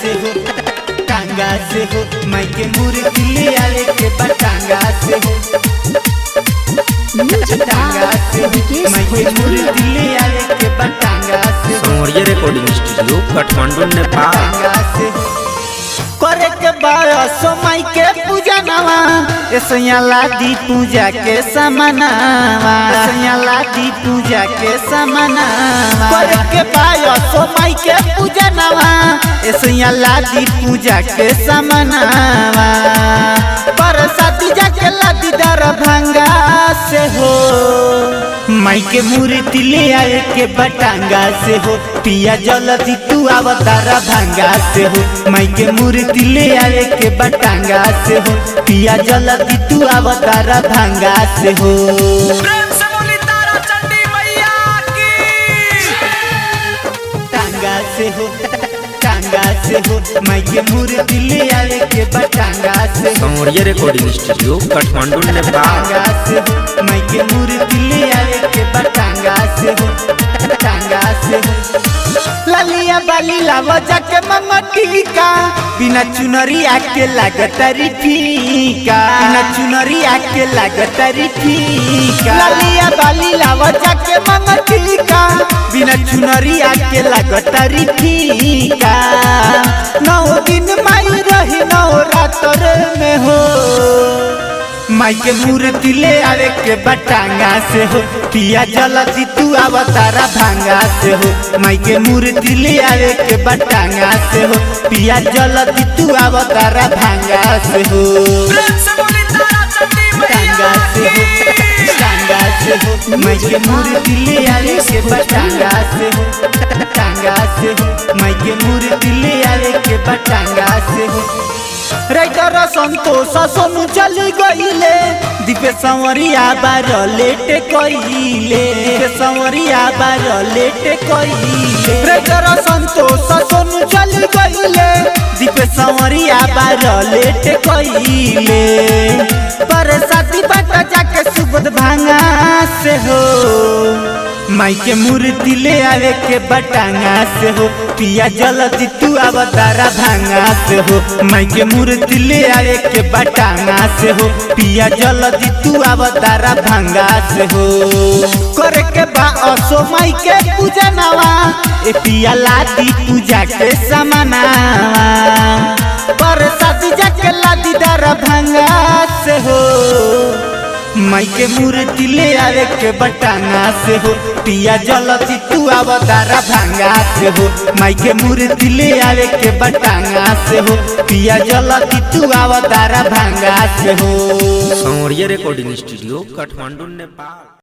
से हो टांगा से हो माई के मूर्ति ले आवे के टांगा से हो टांगा से माई के मूर्ति ले आवे के टांगा से समोरिया रिकॉर्डिंग स्टूडियो काठमांडू नेपाल। टांगा से करे के बारसो माई के पूजा नवा ऐसा लादी पूजा के समानावा ऐसा लादी पूजा के समानावा करे के बारसो माई के पूजा नवा ऐसा लादी पूजा के समानावा पर साथी जाके लादी दर भंगा से हो माई के मूर्ति ले आए के टांगा से हो पिया जल्दी तू अवतारा भंगा से हो माई के मूर्ति ले आए के टांगा से हो पिया जल्दी तू अवतारा भंगा से हो। प्रेम से बोली तारा चंडी मैया की। टांगा से हो टांगा से हो माई के मूर्ति ले आए के टांगा से समोरिया रिकॉर्डिंग स्टूडियो काठमांडू नेपाल। टांगा से हो माई के मूर्ति ले आए के टांगा से हो टांगा से हो लालिया बाली लावा जाके मम्मा टीका बिना चुनरी आके लागतारी फीका बिना चुनरी आके लागतारी फीका लालिया बाली लावा जाके मम्मा टीका बिना चुनरी आके लागतारी फीका 9 दिन माई रही 9 रात में हो माई के मूर्ति ले आवे के टांगा से हो पिया जल्दी तू अवतारा भंगा से हो माई के मूर्ति ले आवे के टांगा से हो पिया जल्दी तू अवतारा भंगा से हो। प्रेम से बोली तारा चंडी टांगा मैया से हो की। टांगा से हो माई के मूर्ति ले आवे के टांगा से हो टांगा से हो माई के मूर्ति ले आवे के टांगा से हो राइटर संतोष सोनू चली गईले दीपे संवरिया बार लेट कइले दीपे संवरिया बार लेट कइले राइटर संतोष सोनू चली गईले दीपे संवरिया बार लेट कइले पर साथी बाट जाके सुबोध भांगा से हो माई के मूर्ति ले आवे के टांगा से हो पिया जल्दी तू अवतारा भंगा से हो माई के मूर्ति ले आवे के टांगा से हो पिया जल्दी तू अवतारा भंगा से हो करे के असो माई के पूजा नवा ए पिया लादी पूजा के समानावा पर साथी जाके लादी दर भंगा से हो माई के मूर्ति ले आवे के टांगा से हो पिया जल्दी तू अवतारा भंगा से हो माई के मूर्ति ले आवे के टांगा से हो पिया जल्दी तू अवतारा भंगा से हो। समोरिया रिकॉर्डिंग स्टूडियो काठमांडू नेपाल।